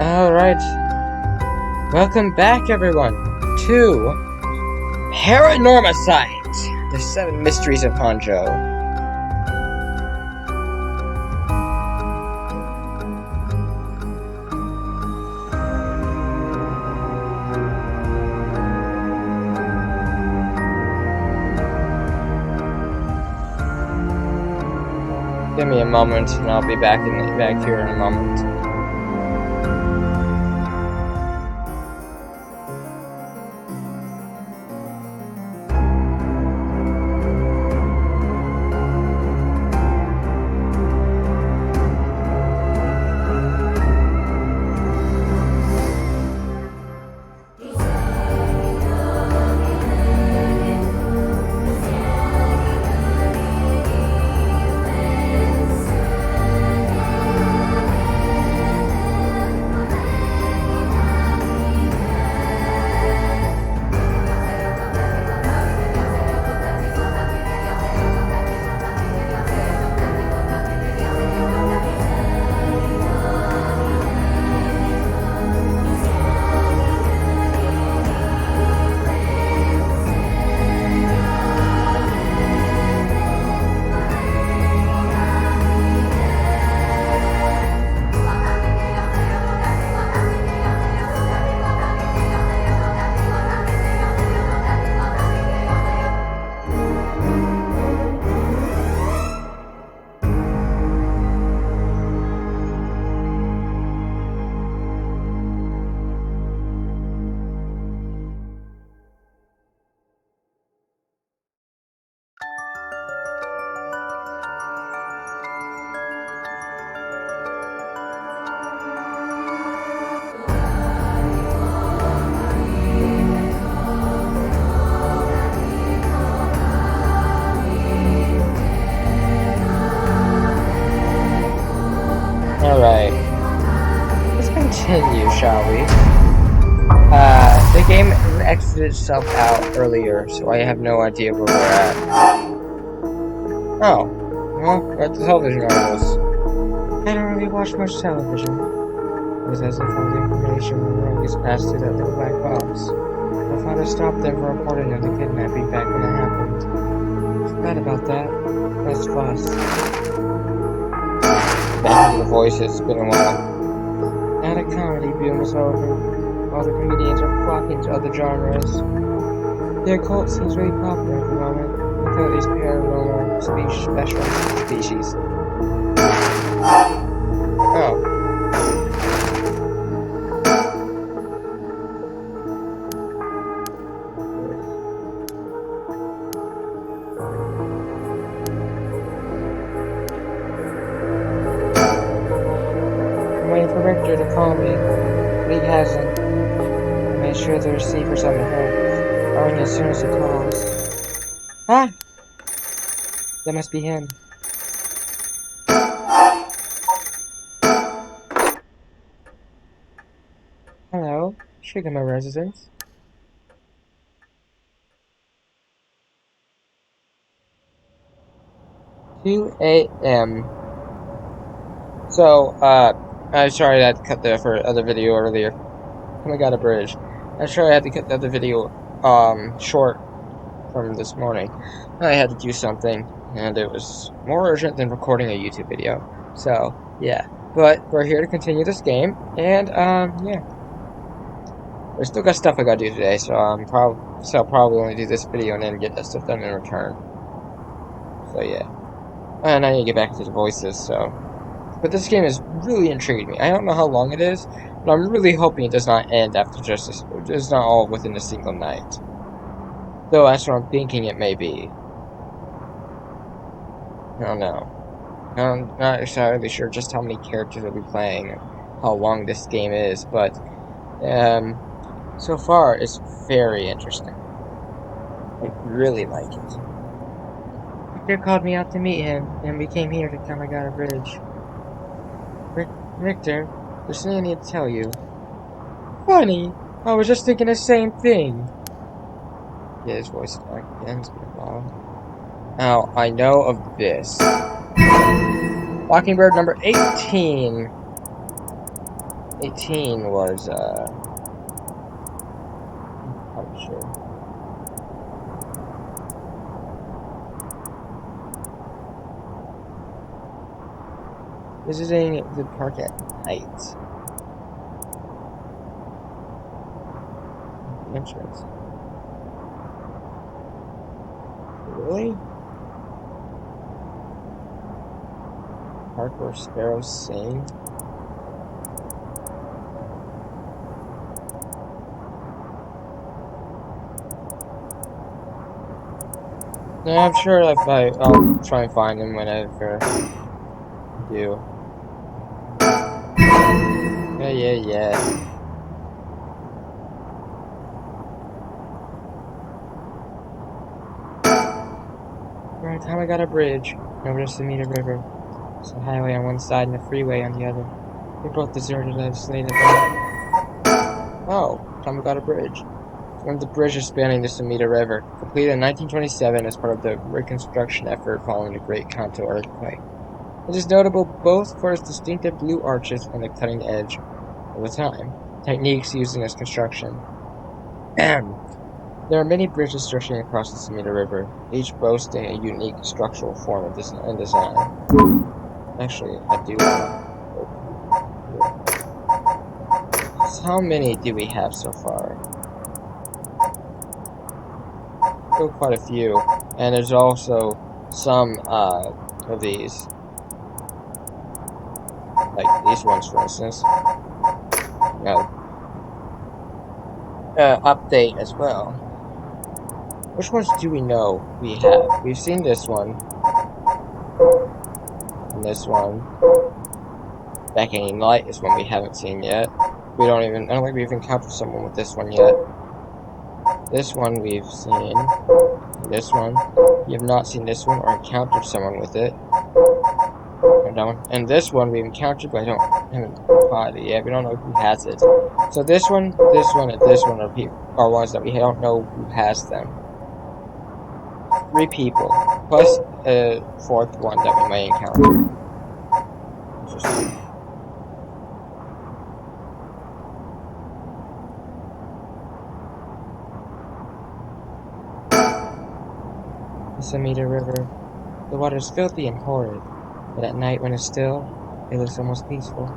Alright. Welcome back, everyone, to PARANORMASIGHT, the 7 Mysteries of Honjo. Give me a moment, and I'll be back here in a moment. Alright, let's continue, shall we? The game exited itself out earlier, so I have no idea where we're at. Oh, well, we're at the television articles. I don't really watch much television. It was as if all the information were always passed through that little black box. My father stopped them from reporting of the kidnapping back when it happened. Forgot about that. That's fast. Back to the voices, it's been a while. Now the comedy boom is over. All the comedians are flocking to other genres. The occult seems really popular at the moment. Look at these paranormal species. Oh. I'm waiting for Richter to call me, but he hasn't. I made sure the receivers on the head are ringing as soon as he calls. Ah! That must be him. Hello, Shigama residence. $2 a.m. So, I'm sorry I had to cut the other video earlier. Oh my god, a bridge. I'm sorry I had to cut the other video, short from this morning. I had to do something, and it was more urgent than recording a YouTube video. So, yeah. But, we're here to continue this game, and, yeah. There's still got stuff I gotta do today, so, I'll probably only do this video and then get that stuff done in return. So, yeah. And I need to get back to the voices, so... But this game is really intriguing me. I don't know how long it is, but I'm really hoping it does not end after it's not all within a single night. Though that's what I'm thinking it may be. I don't know. I'm not entirely sure just how many characters I'll be playing, how long this game is, but so far it's very interesting. I really like it. Victor called me out to meet him, and we came here to Kamagata Bridge. Victor, there's something I need to tell you. Funny, I was just thinking the same thing. Yeah, his voice is back again. It's been a while. Now, I know of this. Mockingbird number 18. 18 was, I'm sure. Visiting the park at night. Entrance. Really? Park where sparrows sing? No, I'm sure if I'll try and find him whenever I do. Yeah. By the time I got a bridge over the Samita River, there's a highway on one side and a freeway on the other. They're both deserted, isolated. Oh, time we got a bridge. One of the bridges spanning the Samita River, completed in 1927 as part of the reconstruction effort following the Great Kanto earthquake. It is notable both for its distinctive blue arches and the cutting edge, of the time, techniques used in its construction. There are many bridges stretching across the Samita River, each boasting a unique structural form and design. Actually, I do want to. How many do we have so far? Still quite a few, and there's also some of these, like these ones, for instance. Update as well. Which ones do we know we have? We've seen this one. And this one. Beckoning Light is one we haven't seen yet. I don't think we've encountered someone with this one yet. This one we've seen. This one. You have not seen this one or encountered someone with it. And this one we've encountered, but haven't caught it yet. We don't know who has it. So this one, and this one are ones that we don't know who has them. 3 people, plus a 4th one that we may encounter. Interesting. The Samita River. The water is filthy and horrid, but at night when it's still, it looks almost peaceful.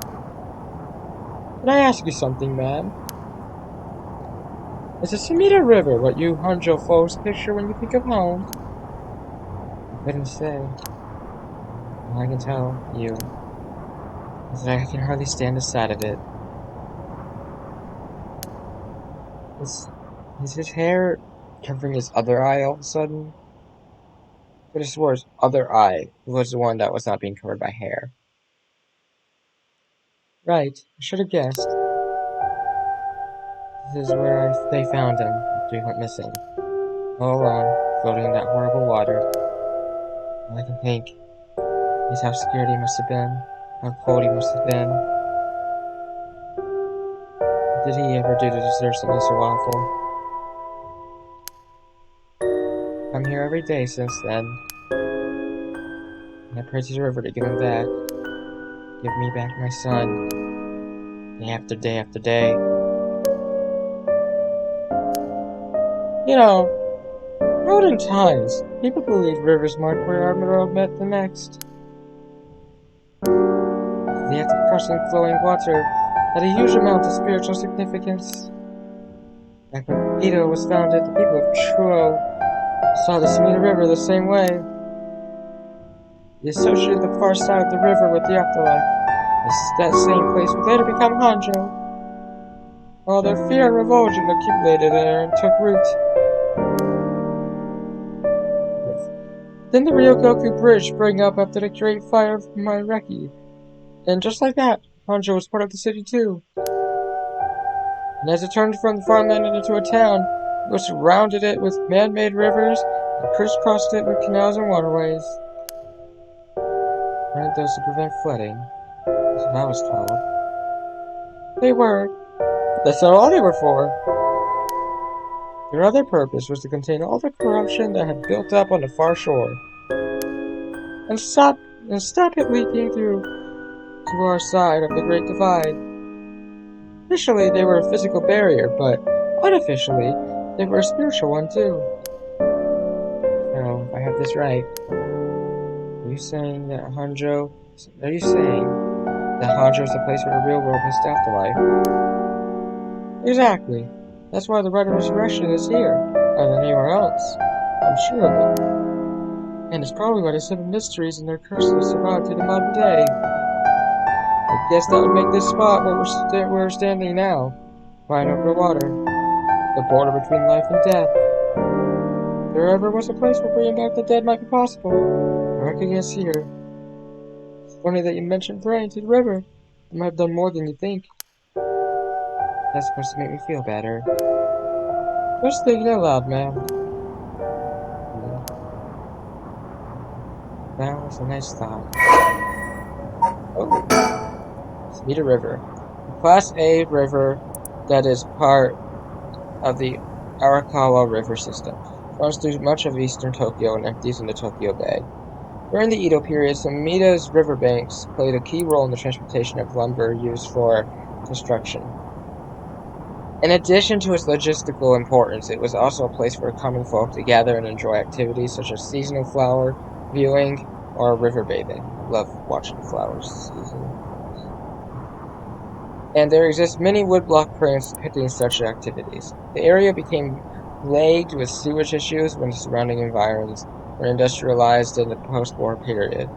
Can I ask you something, man? Is the Samita River what you Honjo folks picture when you think of home? I couldn't say. All I can tell you is that I can hardly stand the sight of it. Is his hair covering his other eye all of a sudden? But I swore his other eye was the one that was not being covered by hair. Right, I should have guessed. This is where they found him after he went missing. All alone, floating in that horrible water. All I can think is how scared he must have been, how cold he must have been. What did he ever do to deserve something so awful? I'm here every day since then. And I pray to the river to give him back. Give me back my son. Day after day after day. You know, olden times, people believed rivers marked where our world met the next. The act of crushing flowing water had a huge amount of spiritual significance. Back when Edo was founded, the people of Chuo saw the Samita River the same way. They associated the far side of the river with the afterlife. That same place would later become Honjo. While their fear and revulsion accumulated there and took root. Then the Ryogoku Bridge sprang up after the Great Fire of Maireki. And just like that, Honjo was part of the city too. And as it turned from the farmland into a town, it surrounded it with man-made rivers and crisscrossed it with canals and waterways. Weren't those to prevent flooding? That's what I was told. They were. But that's not all they were for. Their other purpose was to contain all the corruption that had built up on the far shore. And stop it leaking through to our side of the Great Divide. Officially, they were a physical barrier, but unofficially, they were a spiritual one too. So, if I have this right, are you saying that Honjo is a place where the real world meets the afterlife? Exactly. That's why the rite of resurrection is here, rather than anywhere else. I'm sure of it. And it's probably why the seven mysteries and their curses survive to the modern day. I guess that would make this spot where we're standing now, right over the water, the border between life and death. If there ever was a place where bringing back the dead might be possible, I reckon it's here. It's funny that you mentioned praying to the river. I might have done more than you think. That's supposed to make me feel better. Just thinking out loud, man. That was a nice thought. Oh, Smita River. A Class A river that is part of the Arakawa River system. Runs through much of eastern Tokyo and empties into Tokyo Bay. During the Edo period, Sumita's riverbanks played a key role in the transportation of lumber used for construction. In addition to its logistical importance, it was also a place for common folk to gather and enjoy activities such as seasonal flower viewing or river bathing. I love watching flowers season. And there exist many woodblock prints depicting such activities. The area became plagued with sewage issues when the surrounding environs were industrialized in the post-war period.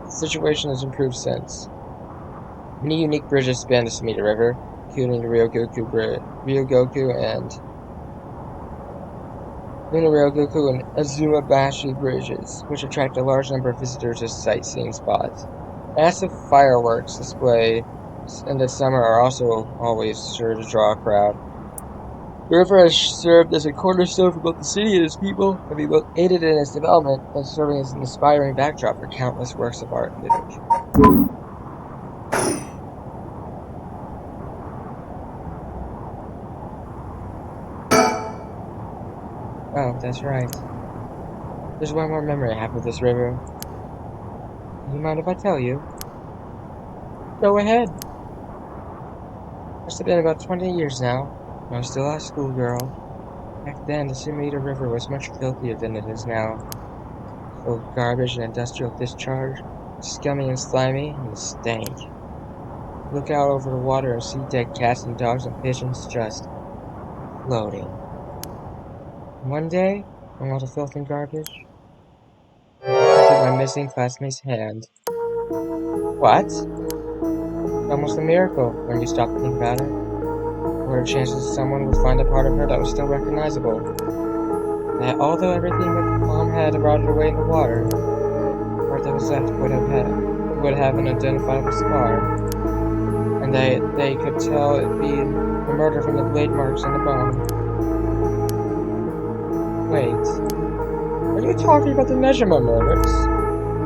The situation has improved since. Many unique bridges span the Sumida River, including the Ryogoku and Azumabashi bridges, which attract a large number of visitors as sightseeing spots. Massive fireworks displays in the summer are also always sure to draw a crowd. The river has served as a cornerstone for both the city and its people, having both aided in its development and serving as an inspiring backdrop for countless works of art and literature. Oh, that's right. There's one more memory I have of this river. Do you mind if I tell you? Go ahead. Must have been about 20 years now. I was still a schoolgirl. Back then, the Sumida River was much filthier than it is now. Full of garbage and industrial discharge, scummy and slimy, and stank. Look out over the water and see dead cats and dogs and pigeons just floating. One day, from all the filth and garbage, I detected my missing classmate's hand. What? It's almost a miracle when you stop to think about it. What are the chances someone would find a part of her that was still recognizable? That although everything but the palm had rotted away in the water, the part that was left would have an identifiable scar, and they could tell it be a murder from the blade marks on the bone. Wait, are you talking about the Nejima murders?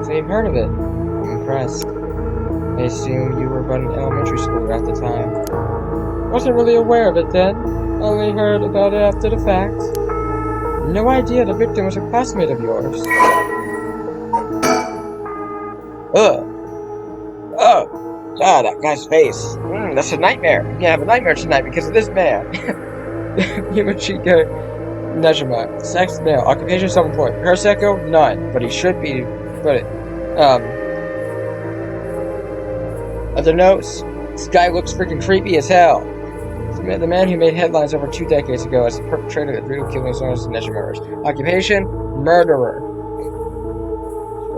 So you've heard of it. I'm impressed. I assume you were but in elementary school at the time. Wasn't really aware of it then. Only heard about it after the fact. No idea the victim was a classmate of yours. Ugh. Oh. Ah, that guy's face. That's a nightmare. I'm gonna have a nightmare tonight because of this man. Yumachika Nejima. Sex, male. Occupation, self-employed. Paraseko, none. But he should be. Other notes. This guy looks freaking creepy as hell. The man who made headlines over 2 decades ago as the perpetrator of the brutal killings known as the Nejima murders. Occupation, murderer.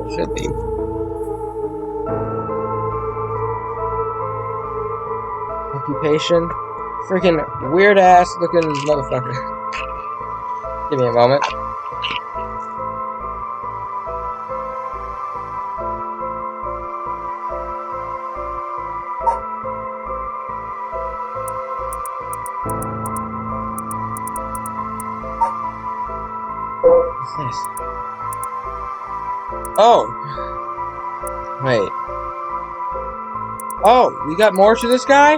It should be. Occupation, freaking weird ass looking motherfucker. Give me a moment. What's this? Oh! Wait. Oh, we got more to this guy?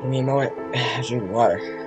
Give me a moment. Drink the water.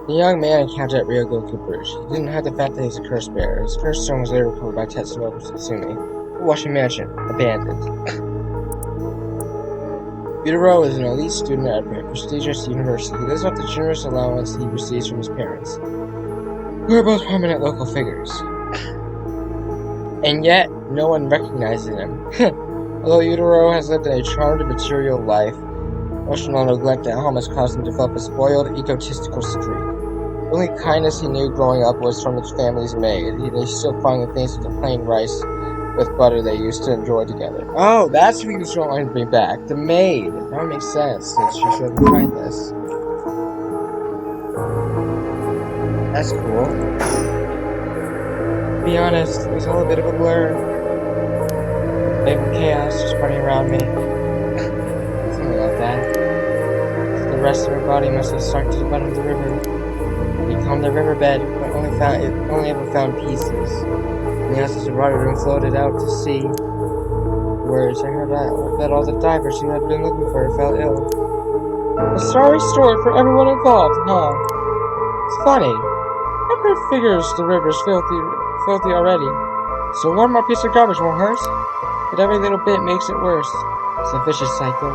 The young man encountered at Ryogoku Bridge. He didn't hide the fact that he was a curse bearer. His curse stone was later recovered by Tetsuo Tsutsumi. Washing Mansion, abandoned. Yutaro is an elite student at a prestigious university. He lives off the generous allowance he receives from his parents, who are both prominent local figures. And yet, no one recognizes him. Although Yutaro has lived a charmed material life, emotional neglect at home has caused him to develop a spoiled, egotistical streak. The only kindness he knew growing up was from his family's maid. He still clung to things with the plain rice with butter they used to enjoy together. Oh, that's what he was trying to bring back. The maid. That would make sense, since she showed him kindness. That's cool. To be honest, it was all a bit of a blur. Big chaos just running around me. Something like that. The rest of her body must have sunk to the bottom of the river. He combed the riverbed, but only ever found pieces. And the ashes of water and floated out to sea. Words, I heard that all the divers who had been looking for her fell ill. A sorry story for everyone involved, huh? It's funny. I've heard figures the river's filthy already. So one more piece of garbage won't hurt. But every little bit makes it worse. It's a vicious cycle.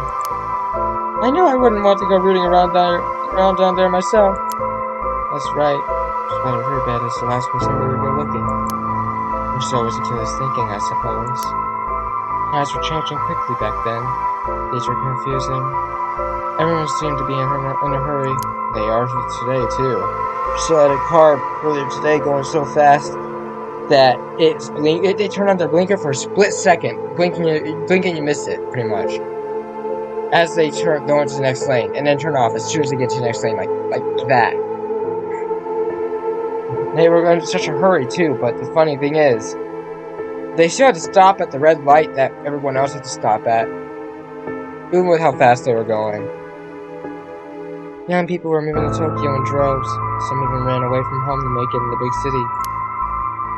I knew I wouldn't want to go rooting around down there myself. That's right. Just by her bed is the last place I really go looking. Or so was Achilles thinking, I suppose. Times were changing quickly back then. These were confusing. Everyone seemed to be in a hurry. They are today, too. So I had a car earlier today going so fast that they turned on their blinker for a split second. Blinking, you miss it, pretty much. As they go into the next lane, and then turn off as soon as they get to the next lane, like that. They were in such a hurry, too, but the funny thing is, they still had to stop at the red light that everyone else had to stop at, even with how fast they were going. Young people were moving to Tokyo in droves. Some even ran away from home to make it in the big city.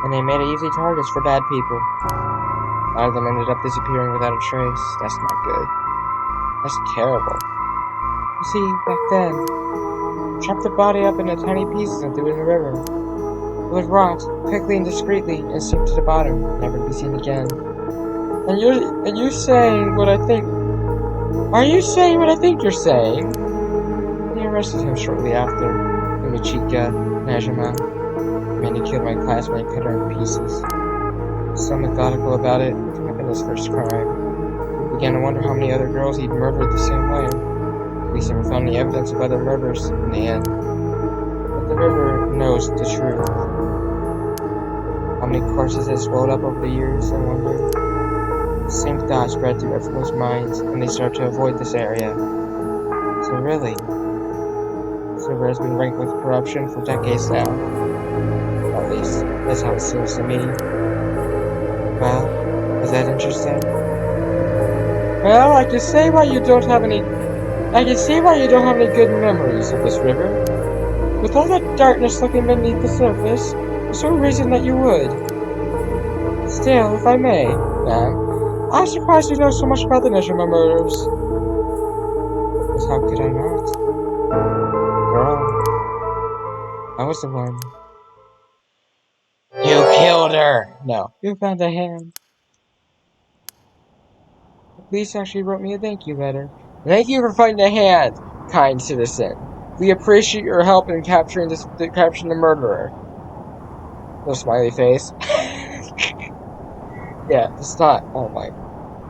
And they made it easy targets for bad people. A lot of them ended up disappearing without a trace. That's not good. That's terrible. You see, back then, chopped the body up into tiny pieces and threw it in the river. It would rot, quickly and discreetly, and sink to the bottom, never to be seen again. And you saying what I think... Are you saying what I think you're saying? They arrested him shortly after. Michika Najima. The man who killed my classmate cut her in pieces. So methodical about it, it could have been his first crime. He began to wonder how many other girls he'd murdered the same way. Police never found any evidence of other murders in the end. But the river knows the truth. How many corpses had swelled up over the years, I wonder. The same thought spread through everyone's minds, and they started to avoid this area. So really, this river has been ranked with corruption for decades now. At least, that's how it seems to me. Well, is that interesting? Well, I can see why you don't have any good memories of this river. With all that darkness looking beneath the surface, there's no reason that you would. Still, if I may, ma'am, I'm surprised you know so much about the Nejima murders. Because how could I not? Girl, I was the one. You killed her! No, you found a hand. The police actually wrote me a thank you letter. Thank you for finding a hand, kind citizen. We appreciate your help in capturing the murderer. No smiley face. Yeah, it's not. Oh my.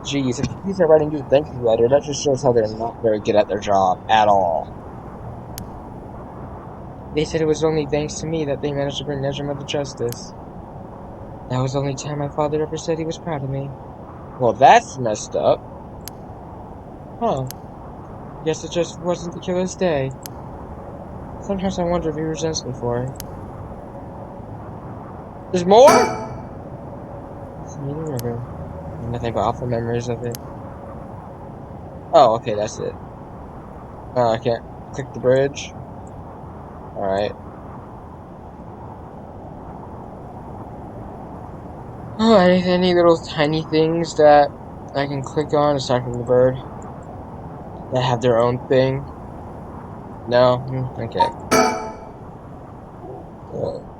Jeez, if the police are writing you a thank you letter, that just shows how they're not very good at their job at all. They said it was only thanks to me that they managed to bring Nejima to justice. That was the only time my father ever said he was proud of me. Well, that's messed up. Huh. Guess it just wasn't the killer's day. Sometimes I wonder if he resents me for it. There's more? It's near the river. Nothing but awful memories of it. Oh, okay, that's it. I can't click the bridge. Alright. Oh, any little tiny things that I can click on aside from the bird that have their own thing? No? Okay.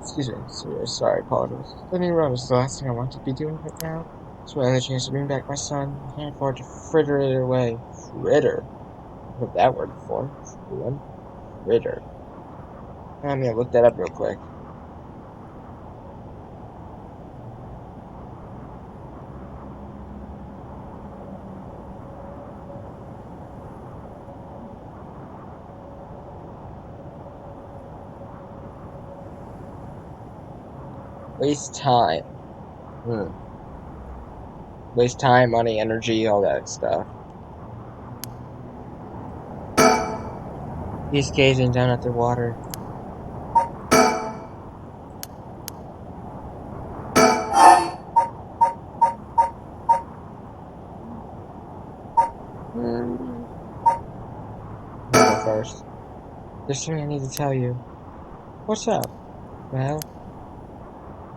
Excuse me. Sorry, apologies. Living around is the last thing I want to be doing right now. It's my only chance to bring back my son. I can't afford to fritter it away. Fritter? I've heard that word before. Fritter. I'm gonna look that up real quick. Waste time. Waste time, money, energy, all that stuff. He's gazing down at the water. I'll go first. There's something I need to tell you. What's up? Well,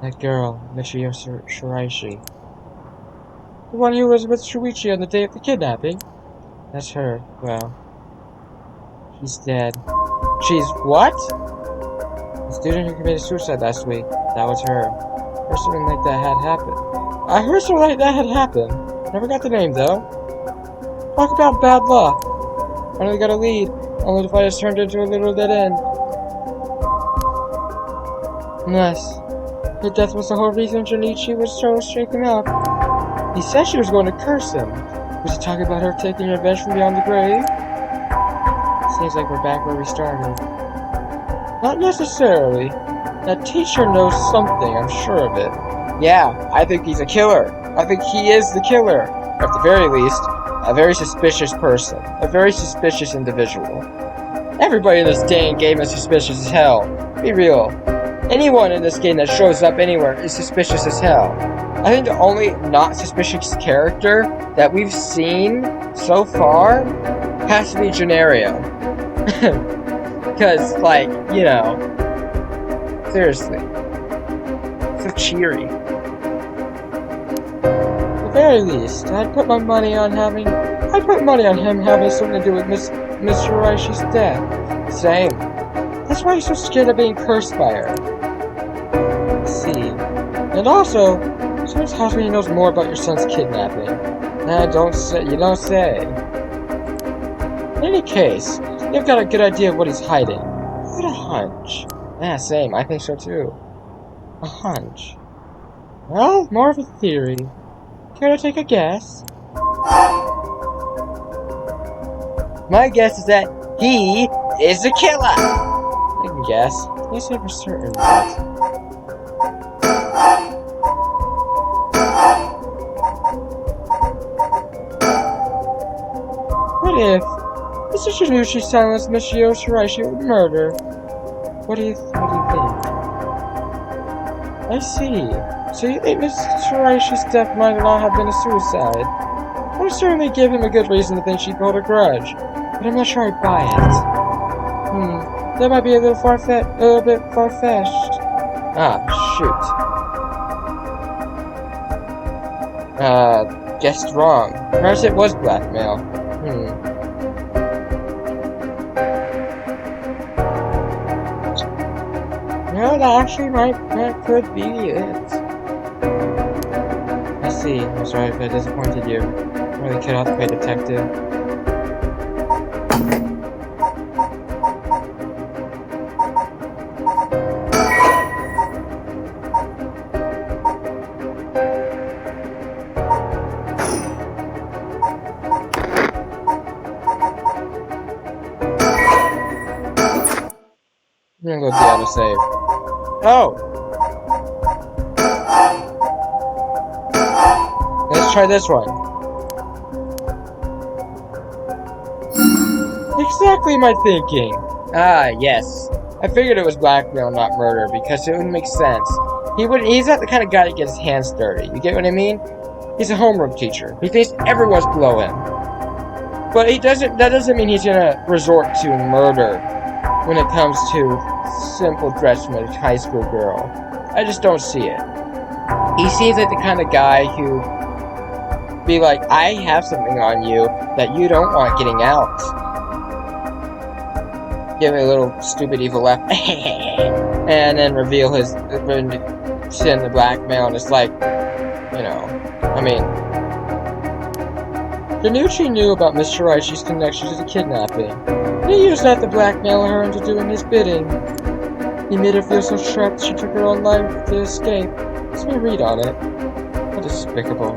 that girl, Michio Shiraishi. The one who was with Shuichi on the day of the kidnapping? That's her. Well, she's dead. She's what? The student who committed suicide last week. That was her. I heard something like that had happened. I heard something like that had happened. Never got the name, though. Talk about bad luck. Finally got a lead, only to find it's turned into a little dead end. Unless her death was the whole reason Junichi was so shaken up. He said she was going to curse him. Was he talking about her taking revenge from beyond the grave? Seems like we're back where we started. Not necessarily. That teacher knows something, I'm sure of it. Yeah, I think he's a killer. I think he is the killer. Or at the very least, a very suspicious person. A very suspicious individual. Everybody in this dang game is suspicious as hell. Be real. Anyone in this game that shows up anywhere is suspicious as hell. I think the only not suspicious character that we've seen so far has to be Gennario. Because, like, you know, seriously. So cheery. At the very least, I'd put money on him having something to do with Miss Shiraishi's death. Same. That's why he's so scared of being cursed by her. Let's see. And also, someone tells me he knows more about your son's kidnapping. Nah, you don't say. In any case, you've got a good idea of what he's hiding. What a hunch. Yeah, same. I think so too. A hunch. Well, more of a theory. Care to take a guess? My guess is that he is the killer! I can guess. Can't say for certain, but... What if Mr. Shinushi silenced Michio Shiraishi with murder? What do you think? I see. So you think Mr. Shiraishi's death might not have been a suicide? I would certainly give him a good reason to think she'd hold a grudge, but I'm not sure I'd buy it. That might be a little bit far-fetched. Ah, shoot. Guessed wrong. Perhaps it was blackmail. No, that could be it. I see. I'm sorry if I disappointed you. I'm really cut out to play detective. I'm gonna go with the autosave. Oh! Let's try this one. Exactly my thinking! Ah, yes. I figured it was blackmail, not murder, because it would make sense. He's not the kind of guy that gets his hands dirty. You get what I mean? He's a homeroom teacher. He thinks everyone's below him. But that doesn't mean he's gonna resort to murder when it comes to simple threats from a high school girl. I just don't see it. He seems like the kind of guy who be like, I have something on you that you don't want getting out. Give a little stupid evil laugh. And then reveal send the blackmail, and it's like, you know, I mean, Danucci knew about Miss Shiraichi's connection to the kidnapping. He used that to blackmail her into doing his bidding. He made her feel so trapped she took her own life to escape. Let's me read on it. How despicable.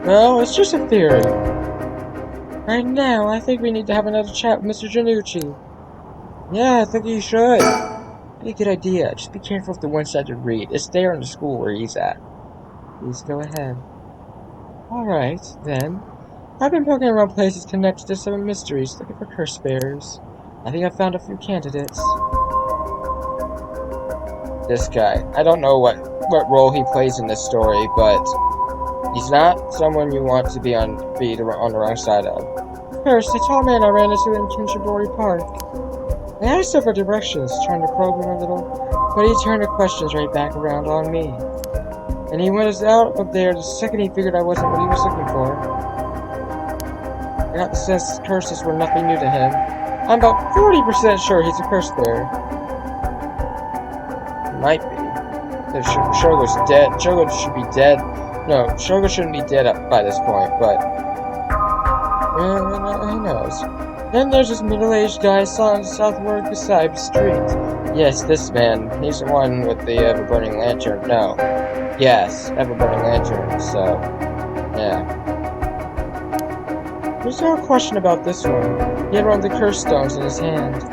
Well, it's just a theory. Right now, I think we need to have another chat with Mr. Danucci. Yeah, I think you should. Be a good idea. Just be careful with the one-sided read. It's there in the school where he's at. Please go ahead. Alright, then. I've been poking around places connected to some mysteries, looking for curse bearers. I think I've found a few candidates. This guy. I don't know what role he plays in this story, but he's not someone you want to be on the wrong side of. First, a tall man I ran into in Kinshibori Park. I asked him for directions, trying to probe him a little, but he turned the questions right back around on me. And he was out of there the second he figured I wasn't what he was looking for. I got the sense curses were nothing new to him. I'm about 40% sure he's a curse bearer. Might be. Shogo's dead. Shogo should be dead. No, Shogo shouldn't be dead by this point, but who knows? Then there's this middle-aged guy southward beside the street. Yes, this man. He's the one with the ever-burning lantern. No. Yes, ever-burning lantern, so yeah. There's no question about this one. He had one of the curse stones in his hand.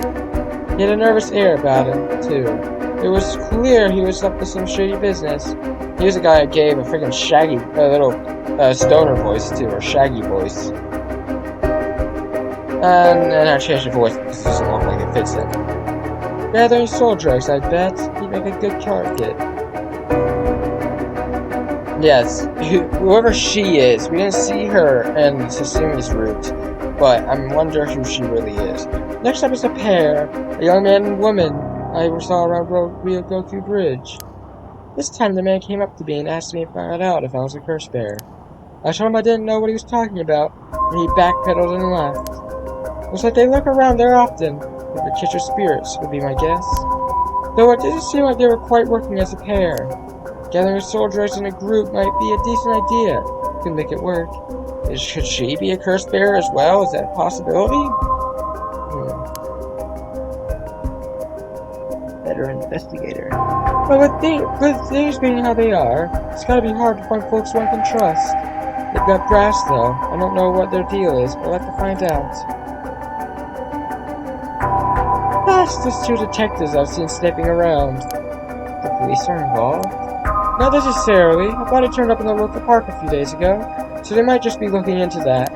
He had a nervous air about him, too. It was clear he was up to some shady business. He was a guy I gave a freaking shaggy, little stoner voice to, or shaggy voice. And I changed the voice because it doesn't look like it fits him. Gathering soul drugs, I bet. He'd make a good target. Yes, whoever she is, we didn't see her in Susumi's route, but I wonder who she really is. Next up is a pair, a young man and woman I saw around Ryogoku Bridge. This time the man came up to me and asked me if I got out if I was a curse bearer. I told him I didn't know what he was talking about, and he backpedaled and left. Looks like they look around there often, with the kitchen spirits would be my guess. Though it didn't seem like they were quite working as a pair. Gathering soldiers in a group might be a decent idea. Could make it work. Should she be a curse bearer as well? Is that a possibility? Better investigator. But with things being how they are, it's gotta be hard to find folks one can trust. They've got brass though. I don't know what their deal is, but I'll have to find out. That's just two detectives I've seen sniffing around. The police are involved? Not necessarily. A body turned up in the local park a few days ago, so they might just be looking into that.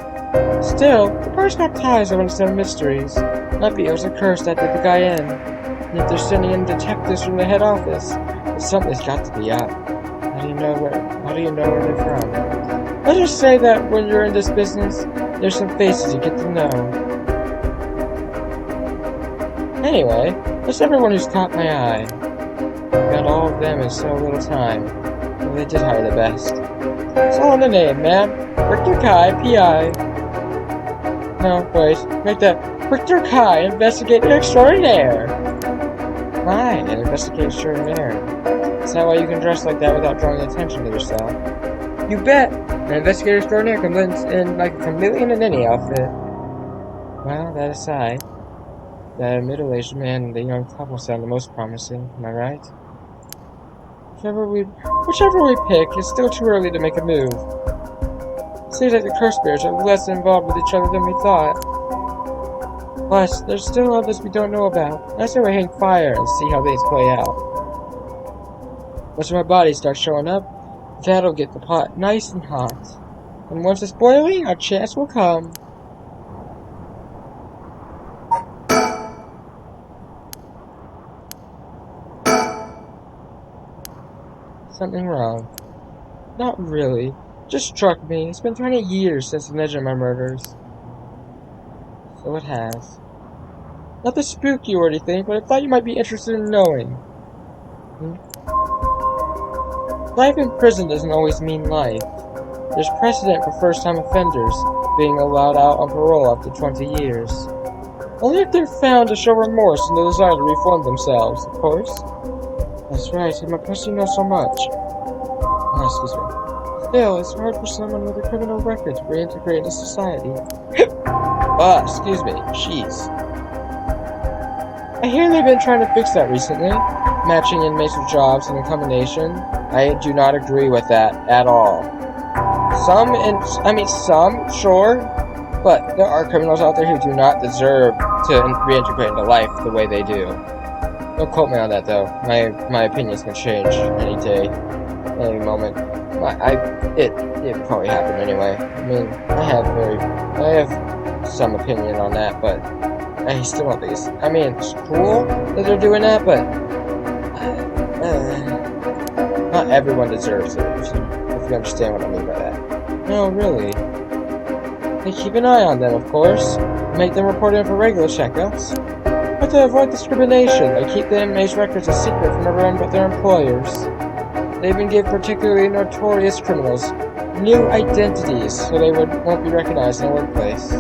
Still, the park's got ties over some mysteries. Might be it was a curse that did the guy in. And if they're sending in detectives from the head office, then something's got to be up. How do you know where they're from? Let's just say that when you're in this business, there's some faces you get to know. Anyway, that's everyone who's caught my eye. Got all of them in so little time. Well, they did hire the best. It's all in the name, man. Richter Kai, P.I. No, wait. Make that Richter Kai, Investigator Extraordinaire. Fine, an Investigator Extraordinaire. Is that why you can dress like that without drawing attention to yourself? You bet! An Investigator Extraordinaire comes in like a chameleon in any outfit. Well, that aside, that middle-aged man and the young couple sound the most promising, am I right? Whichever we pick, it's still too early to make a move. Seems like the curse bears are less involved with each other than we thought. Plus, there's still others we don't know about. I say we hang fire and see how these play out. Once my body starts showing up, that'll get the pot nice and hot. And once it's boiling, our chance will come. Something wrong? Not really. Just struck me. It's been 20 years since the Nejima murders. So it has. Not to spook you or anything, but I thought you might be interested in knowing. Life in prison doesn't always mean life. There's precedent for first-time offenders being allowed out on parole after 20 years. Only if they're found to show remorse and the desire to reform themselves, of course. That's right, I'm impressed you know so much. Oh, excuse me. Still, it's hard for someone with a criminal record to reintegrate into society. Excuse me, jeez. I hear they've been trying to fix that recently, matching inmates with jobs in a combination. I do not agree with that at all. Some, sure, but there are criminals out there who do not deserve to reintegrate into life the way they do. Don't quote me on that, though. My opinions can change any day, any moment. It probably happened anyway. I mean, I have some opinion on that, but I still don't think it's. I mean, it's cool that they're doing that, but not everyone deserves it. If you understand what I mean by that. No, really. They keep an eye on them, of course. Make them report in for regular checkups. But to avoid discrimination, they keep the inmates' records a secret from everyone but their employers. They even give particularly notorious criminals new identities so they won't be recognized in the workplace.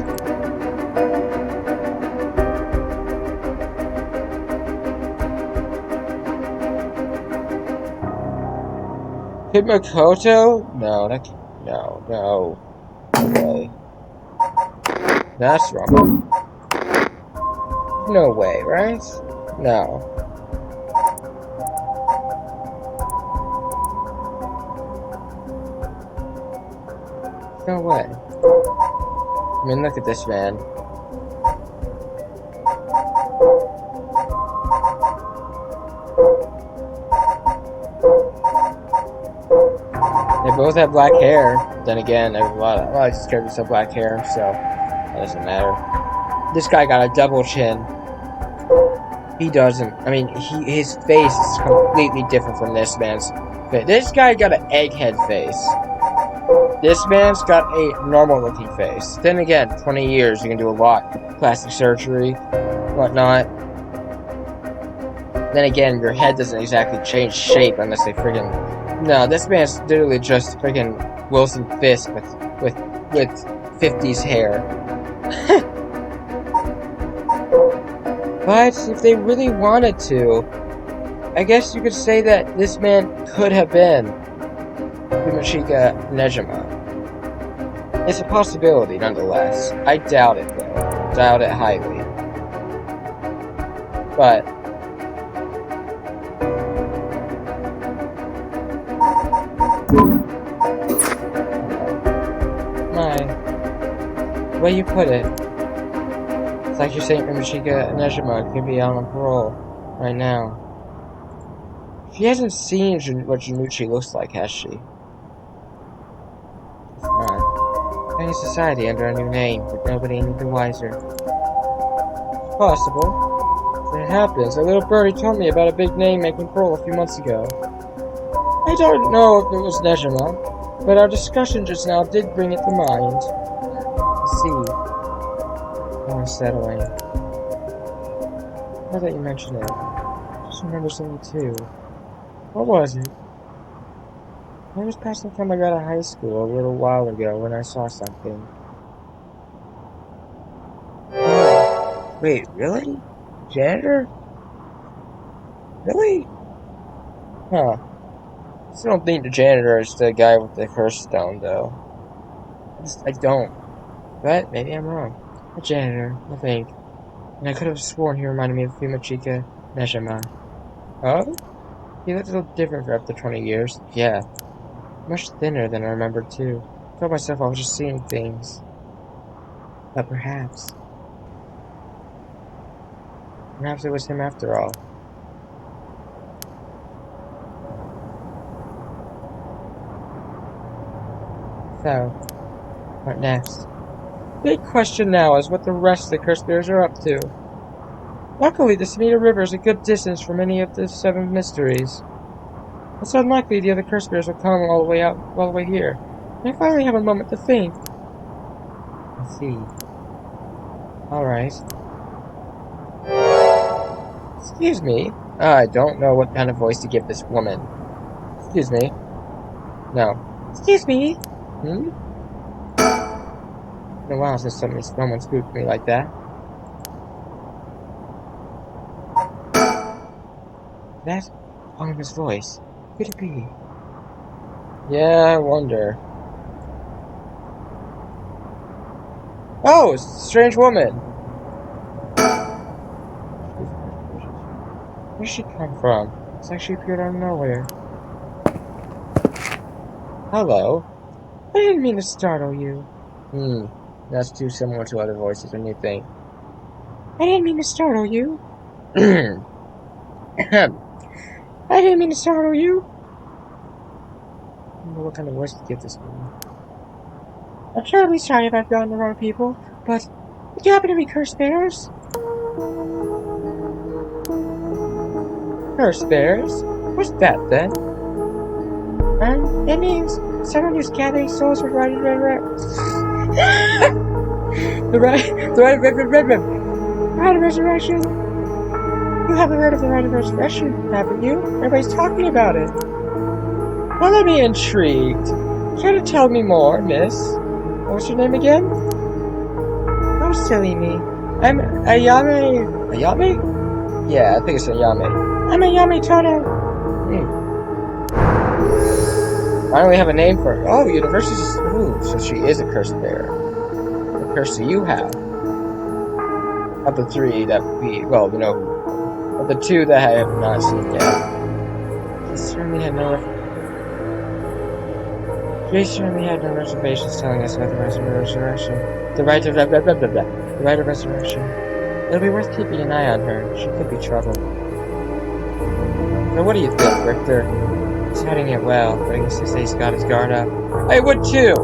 Kid Makoto? No. Okay. That's wrong. No way, right? No. No way. I mean, look at this man. They both have black hair. Then again, there's a lot of descriptors have black hair, so that doesn't matter. This guy got a double chin. He doesn't. I mean, his face is completely different from this man's face. This guy got an egghead face. This man's got a normal-looking face. Then again, 20 years, you can do a lot. Plastic surgery, whatnot. Then again, your head doesn't exactly change shape unless they friggin'... No, this man's literally just friggin' Wilson Fisk with 50s hair. But if they really wanted to, I guess you could say that this man could have been Himachika Nejima. It's a possibility, nonetheless. I doubt it, though. Doubt it highly. But the way you put it, it's like you're saying Himachika Nejima could be out on parole right now. She hasn't seen what Junichi looks like, has she? It's not. Playing society under a new name, but nobody any the wiser. It's possible. If it happens, a little birdie told me about a big name making parole a few months ago. I don't know if it was Nejima, but our discussion just now did bring it to mind. I see. More unsettling. Now that you mention it, I just remember something too. What was it? It was past the time I got out of high school a little while ago when I saw something. Oh, wait, really? Janitor? Really? Huh. I still don't think the janitor is the guy with the curse stone, though. I don't. But maybe I'm wrong. A janitor, I think. And I could have sworn he reminded me of Himachika Nejima. Oh? He looked a little different for after 20 years. Yeah. Much thinner than I remembered, too. I told myself I was just seeing things. But perhaps it was him after all. So, what next? Big question now is what the rest of the Cursed Bears are up to. Luckily, the Samita River is a good distance from any of the 7 mysteries. It's unlikely the other curse bears will come all the way here. I finally have a moment to think. I see. Alright. Excuse me. I don't know what kind of voice to give this woman. Excuse me. No. Excuse me. Hmm? It's been a while since someone spooked me like that. That ominous voice. Who could it be? Yeah, I wonder. Oh, it's a strange woman. Where'd she come from? It's like she appeared out of nowhere. Hello. I didn't mean to startle you. That's too similar to other voices when you think. I didn't mean to startle you. I didn't mean to startle you. I don't know what kind of voice to give this woman. I'm terribly sorry if I've gotten the wrong people, but would you happen to be curse bears? Curse bears? What's that then? It means someone who's gathering souls for the right of resurrection. You haven't heard of the right of resurrection, haven't you? Everybody's talking about it. Well, let me intrigued. Try to tell me more, miss. What's your name again? Oh, silly me. I'm Ayame. Ayame? Yeah, I think it's Ayame. I'm Ayame Toto. Finally have a name for her. Oh, University's. Ooh, so she is a cursed bear. What curse do you have? Of the three that well, you know, of the two that I have not seen yet. She certainly had no reservations telling us about the right of resurrection. The right of blah, blah, blah, blah, blah. The right of resurrection. It'll be worth keeping an eye on her. She could be trouble. So what do you think, Richter? He's hiding it well, but I guess to say he's got his guard up. I would too!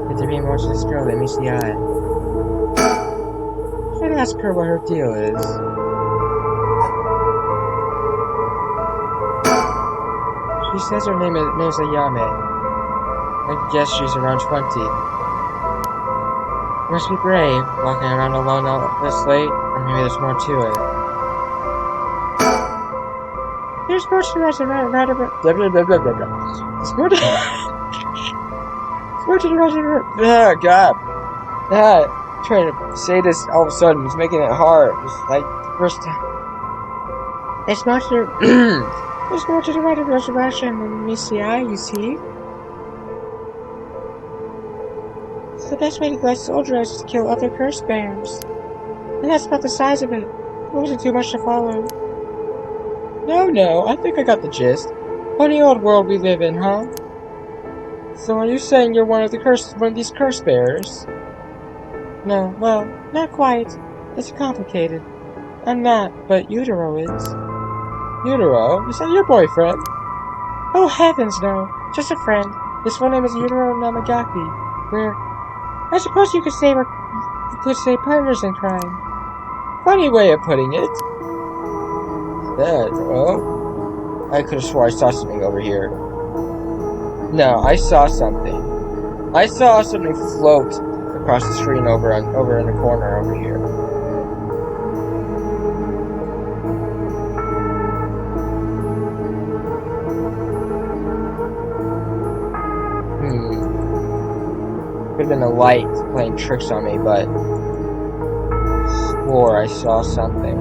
If there be more to this girl than meets the eye. Try to ask her what her deal is. She says her name is Ayame. I guess she's around 20. You must be brave, walking around alone all this late, or maybe there's more to it. There's more to the right of blah, blah, blah, blah, blah, blah. There's more to the right of oh, God. I'm trying to say this all of a sudden. It's making it hard. It's like the first time. There's more to the right of resurrection than meets the eye, you see. The best way to collect soldiers is to kill other curse bears. And that's about the size of it. It wasn't too much to follow. No, I think I got the gist. Funny old world we live in, huh? So are you saying you're one of these curse bears? No, well, not quite. It's complicated. I'm not, but Utero is. Utero? Is that your boyfriend? Oh heavens no, just a friend. His full name is Utero Namagaki. I suppose you could say we're partners in crime. Funny way of putting it. That, well, I could have swore I saw something over here. No, I saw something. I saw something float across the screen over in the corner over here. Could have been a light playing tricks on me, but swore I saw something.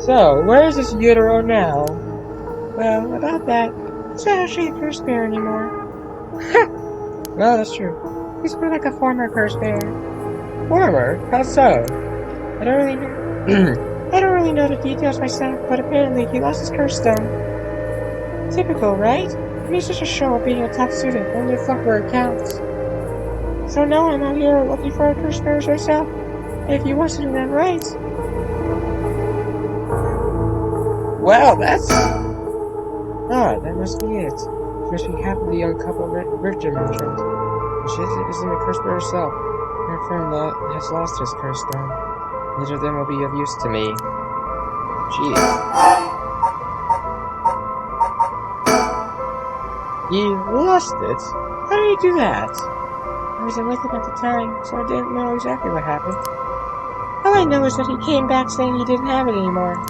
So, where is this Utero now? Well, about that, he's not actually a curse bear anymore. No, that's true. He's more like a former curse bear. Former? How so? I don't really know. I don't really know the details myself, but apparently he lost his curse stone. Typical, right? It makes such a show of being a top student, only a flunk where it counts. So now I'm out here looking for a curse bear myself. And if you want to do that right. Well, that's... Ah, that must be it. She must be half of the young couple Richter mentioned. She isn't a curse bear herself. Our friend has lost his curse stone. Neither of them will be of use to me. Jeez. You lost it? How did you do that? I wasn't with him at the time, so I didn't know exactly what happened. All I know is that he came back saying he didn't have it anymore.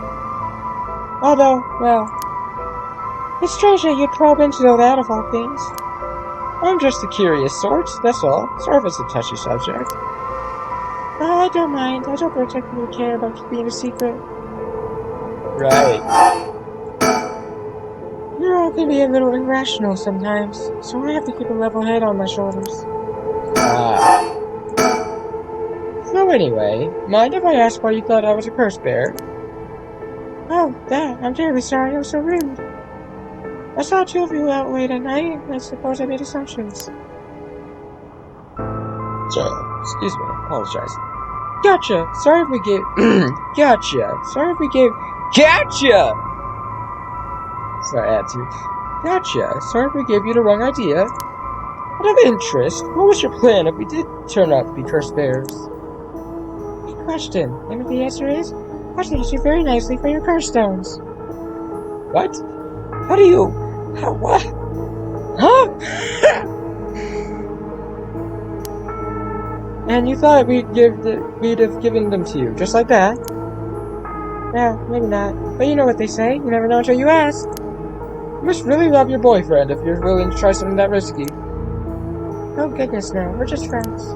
Although, well, it's strange that you'd probe into that of all things. I'm just a curious sort, that's all. Sorry if it's a touchy subject. Oh, I don't mind. I don't particularly care about keeping a secret. Right. You're all can be a little irrational sometimes, so I have to keep a level head on my shoulders. Ah. So anyway, mind if I ask why you thought I was a curse bear? Oh, that. I'm terribly sorry. I was so rude. I saw two of you out late at night, and I suppose I made assumptions. So, excuse me. Apologize. Gotcha! Sorry if we gave... Gotcha! Sorry if we gave... Gotcha! Sorry, attitude. Gotcha! Sorry if we gave you the wrong idea. Out of interest, what was your plan if we did turn out to be cursed bears? Good question. And the answer is, I should use you very nicely for your curse stones. What? How do you... How, what? Huh? And you thought we'd have given them to you, just like that? Yeah, maybe not. But you know what they say, you never know until you ask. You must really love your boyfriend if you're willing to try something that risky. Oh goodness no, we're just friends.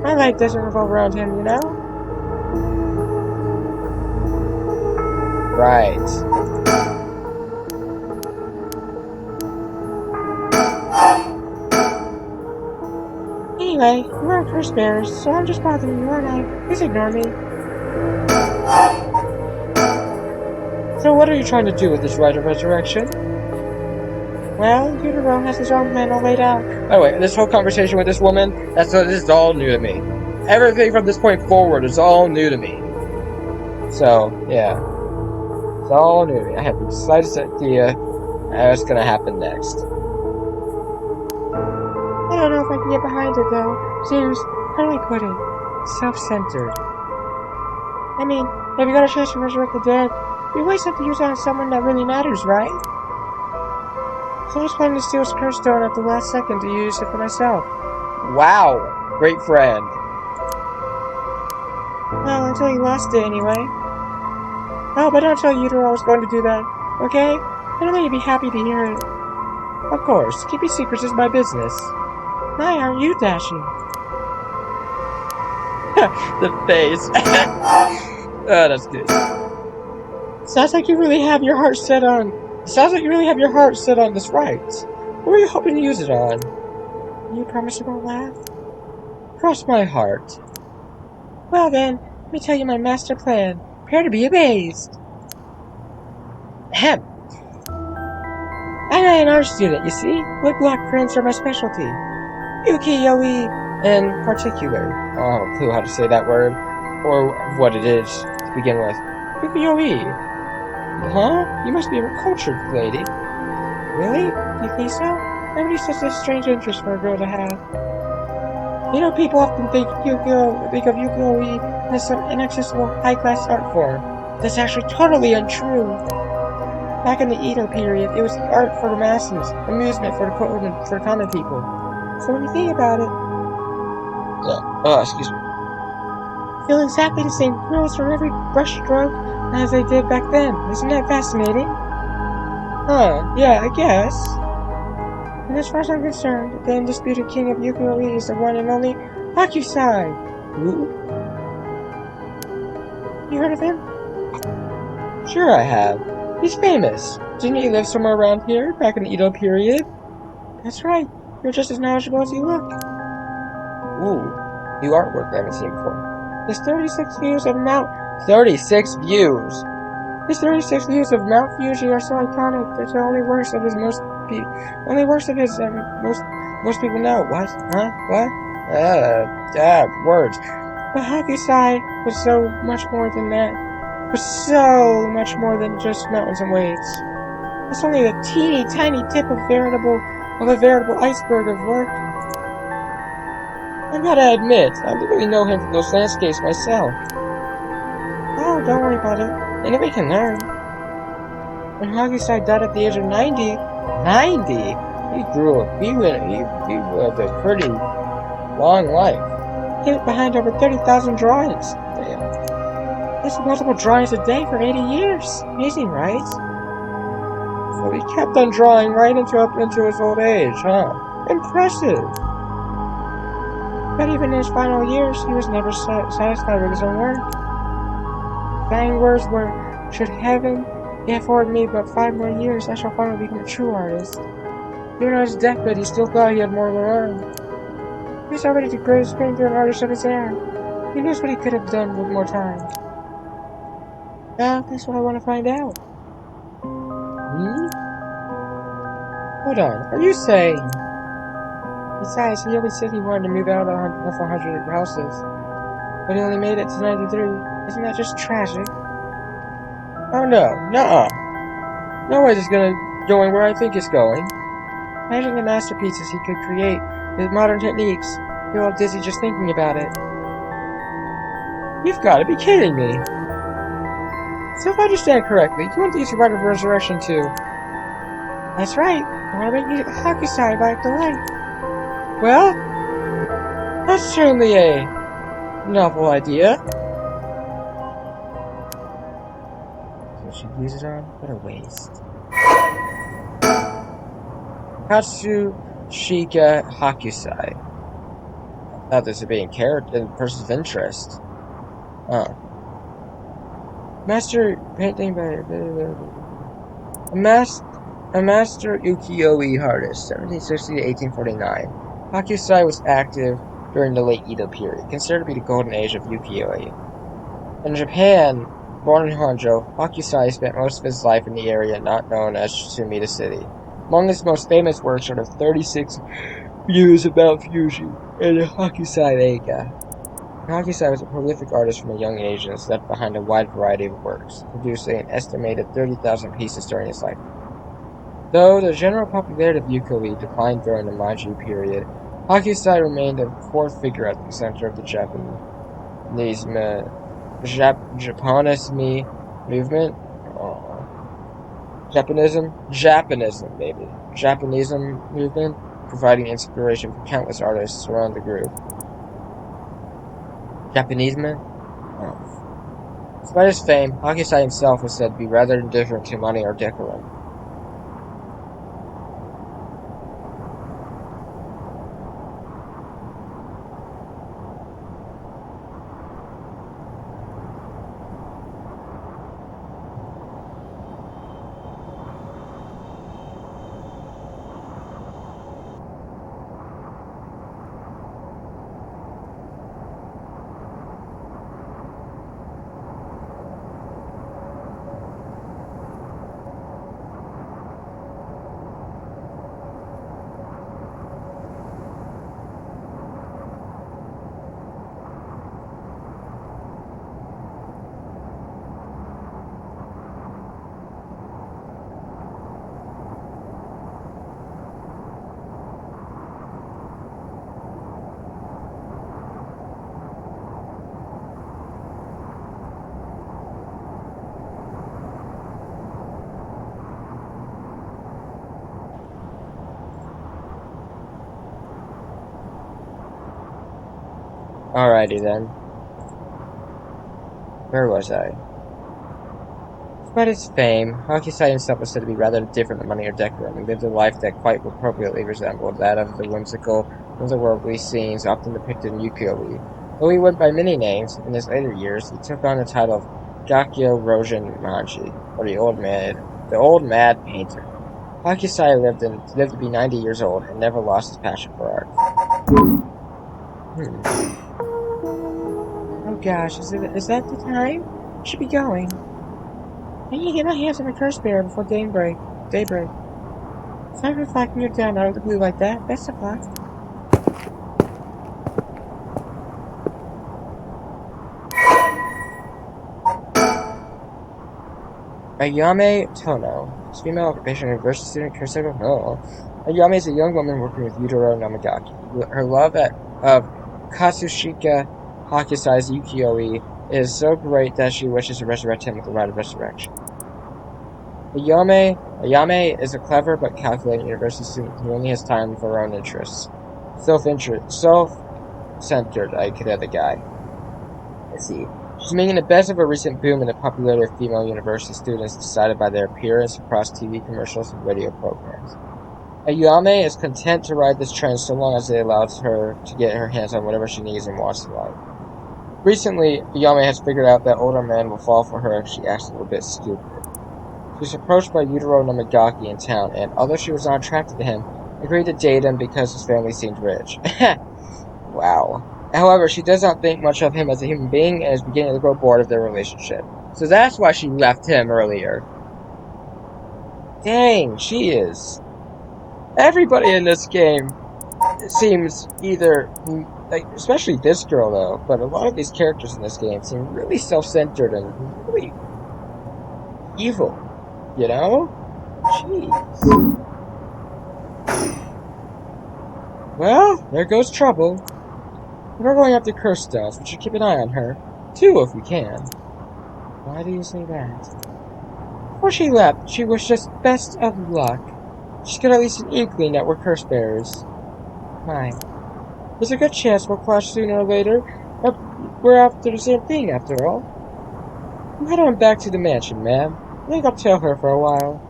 My life doesn't revolve around him, you know? Right. Anyway, you are curse bears, so I'm just bothering you, aren't I? Please ignore me. So what are you trying to do with this rite of resurrection? Well, Utero has his own plan all laid out. By the way, this whole conversation with this woman, this is all new to me. Everything from this point forward is all new to me. So, yeah. It's all new to me. I have the slightest idea what's gonna happen next. I don't know if I can get behind it, though. Seems, how do I put it? Self-centered. I mean, if you got a chance to resurrect the dead, you always have to use it on someone that really matters, right? So I was planning to steal his curse stone at the last second to use it for myself. Wow! Great friend. Well, until you lost it anyway. Oh, but don't tell Utero I was going to do that, okay? I know you'd be happy to hear it. Of course, keeping secrets is my business. Why aren't you dashing? The face. Oh, that's good. Sounds like you really have your heart set on... Sounds like you really have your heart set on this right. What are you hoping to use it on? You promise you won't laugh? Cross my heart. Well then, let me tell you my master plan. Prepare to be amazed. Ahem. I'm an art student, you see? Wood block prints are my specialty. Ukiyo-e in particular. I don't have a clue how to say that word, or what it is to begin with. Ukiyo-e. Huh? You must be a cultured lady. Really? Do you think so? Nobody's such a strange interest for a girl to have. You know, people often think of ukiyo-e as some inaccessible, high-class art form. That's actually totally untrue. Back in the Edo period, it was art for the masses, amusement for the common people. So when you think about it... excuse me. Feel exactly the same thrills from every brush stroke as they did back then. Isn't that fascinating? Huh, yeah, I guess. And as far as I'm concerned, the undisputed king of ukiyo-e is the one and only Hakusai. Who? You heard of him? Sure I have. He's famous. Didn't he live somewhere around here, back in the Edo period? That's right. You're just as knowledgeable as you look. Ooh, new artwork I haven't seen before. His 36 views of Mount... 36 views! His 36 views of Mount Fuji are so iconic that the only works of his most people know. What? Huh? What? Words. But Hakusai was so much more than that. Was so much more than just mountains and waves. It's only a teeny tiny tip of a veritable iceberg of work. I gotta admit, I literally know him from those landscapes myself. Oh, don't worry about it. Anybody can learn. When Hakusai died at the age of 90, 90? He grew up. He lived a pretty long life. He left behind over 30,000 drawings. Damn. That's multiple drawings a day for 80 years. Amazing, right? So he kept on drawing right up into his old age, huh? Impressive. But even in his final years, he was never satisfied with his own work. Dying words were, should heaven afford me but 5 more years, I shall finally become a true artist. Even on his deathbed, he still thought he had more to learn. He was already the greatest painter and artist of his era. He knows what he could have done with more time. Well, that's what I want to find out. Hold on, are you saying... Besides, he always said he wanted to move out of 100 houses, but he only made it to 93. Isn't that just tragic? Oh no, nuh-uh. No way it's going where I think it's going. Imagine the masterpieces he could create with modern techniques. I feel all dizzy just thinking about it. You've got to be kidding me. So if I understand correctly, you want to use your right of resurrection too? That's right. I want to make Hakusai back to life. Well, that's certainly a novel idea. So she uses on? What a waste. Katsushika Hakusai. Thought this would be in character, in person's interest. Master painting by a master ukiyo-e artist, 1760 to 1849. Hakusai was active during the late Edo period, considered to be the golden age of ukiyo-e. In Japan, born in Honjo, Hakusai spent most of his life in the area not known as Sumida City. Among his most famous works are the 36 Views about Fuji and the Hakusai Eiga. Hakusai was a prolific artist from a young age and has left behind a wide variety of works, producing an estimated 30,000 pieces during his life. Though the general popularity of ukiyo-e declined during the Meiji period, Hakusai remained a core figure at the center of the Japanism movement. Japanism movement, providing inspiration for countless artists around the group. Japanism? Oh. Despite his fame, Hakusai himself was said to be rather indifferent to money or decorum. Alrighty then. Where was I? Despite his fame, Hakusai himself was said to be rather different than money or decorum, and lived a life that quite appropriately resembled that of the whimsical, otherworldly scenes often depicted in ukiyo-e. Though he went by many names, in his later years, he took on the title of Gakyo Rojin Manji, or the Old Mad Painter. Hakusai lived to be 90 years old and never lost his passion for art. Oh gosh, is that the time? I should be going. I need to get my hands on my curse bearer before daybreak. Sorry for flagging you down out of the blue like that. Best of luck. Ayame Tono. His female occupation, university student, caregiver. Oh. Ayame is a young woman working with Yutaro Namagaki. Her love of Katsushika Hakusai's Yukio is so great that she wishes to resurrect him with the right of resurrection. Ayame is a clever but calculating university student who only has time for her own interests. Self-centered, I could add the guy. Let's see. She's making the best of a recent boom in the popularity of female university students decided by their appearance across TV commercials and radio programs. Ayame is content to ride this trend so long as it allows her to get her hands on whatever she needs and wants in life. Recently, Ayame has figured out that older men will fall for her if she acts a little bit stupid. She was approached by Yutaro Nomagaki in town, and although she was not attracted to him, agreed to date him because his family seemed rich. Wow. However, she does not think much of him as a human being and is beginning to grow bored of their relationship. So that's why she left him earlier. Dang, she is. Everybody in this game seems either, like, especially this girl though, but a lot of these characters in this game seem really self-centered and really evil, you know? Jeez. Well, there goes trouble. We're going after Kirstels. We should keep an eye on her. Two, if we can. Why do you say that? Before she left, she wished us best of luck. She got at least an inkling that we're curse bearers. My. There's a good chance we'll clash sooner or later, but we're after the same thing, after all. I'm heading on back to the mansion, ma'am. I think I'll tell her for a while.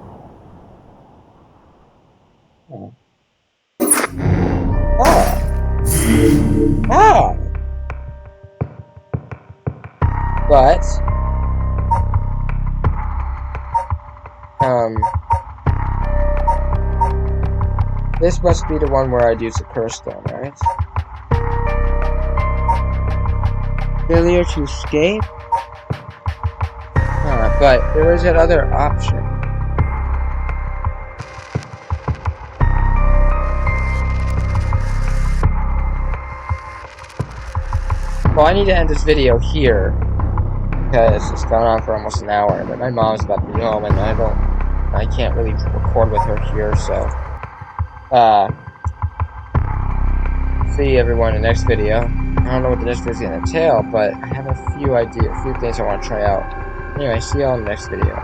Oh. Ah! But, this must be the one where I'd use the curse stone, right? Failure to escape? But there is that other option. Well, I need to end this video here, because it's gone on for almost an hour, but my mom's about to be home, and I can't really record with her here, so, see everyone in the next video. I don't know what the next video is going to entail, but I have a few things I want to try out. Anyway, see y'all in the next video.